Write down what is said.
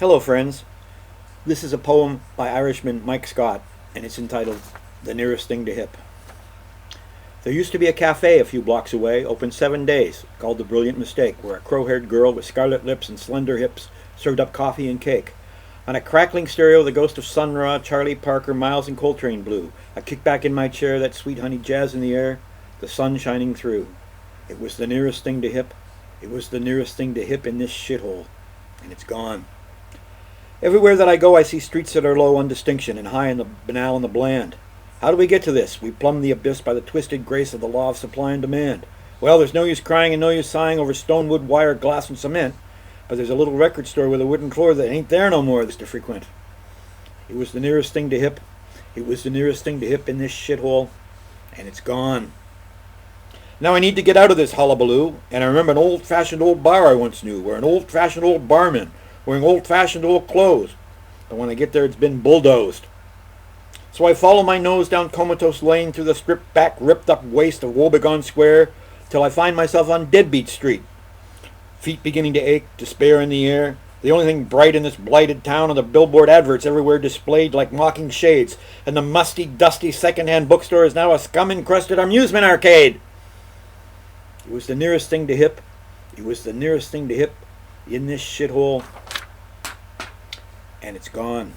Hello, friends. This is a poem by Irishman Mike Scott, and it's entitled The Nearest Thing to Hip. There used to be a cafe a few blocks away, open 7 days, called The Brilliant Mistake, where a crow-haired girl with scarlet lips and slender hips served up coffee and cake. On a crackling stereo, the ghost of Sun Ra, Charlie Parker, Miles, and Coltrane blew. I kicked back in my chair, that sweet honey jazz in the air, the sun shining through. It was the nearest thing to hip. It was the nearest thing to hip in this shithole, and it's gone. Everywhere that I go, I see streets that are low on distinction and high in the banal and the bland. How do we get to this? We plumb the abyss by the twisted grace of the law of supply and demand. Well, there's no use crying and no use sighing over stone, wood, wire, glass, and cement, but there's a little record store with a wooden floor that ain't there no more to frequent. It was the nearest thing to hip. It was the nearest thing to hip in this shithole, and it's gone. Now I need to get out of this hullabaloo, and I remember an old-fashioned old bar I once knew, where an old-fashioned old barman wearing old-fashioned old clothes. But when I get there, it's been bulldozed. So I follow my nose down Comatose Lane through the stripped-back, ripped-up waste of Woebegone Square till I find myself on Deadbeat Street. Feet beginning to ache, despair in the air. The only thing bright in this blighted town are the billboard adverts everywhere displayed like mocking shades, and the musty, dusty second-hand bookstore is now a scum-encrusted amusement arcade. It was the nearest thing to hip. It was the nearest thing to hip in this shithole, and it's gone.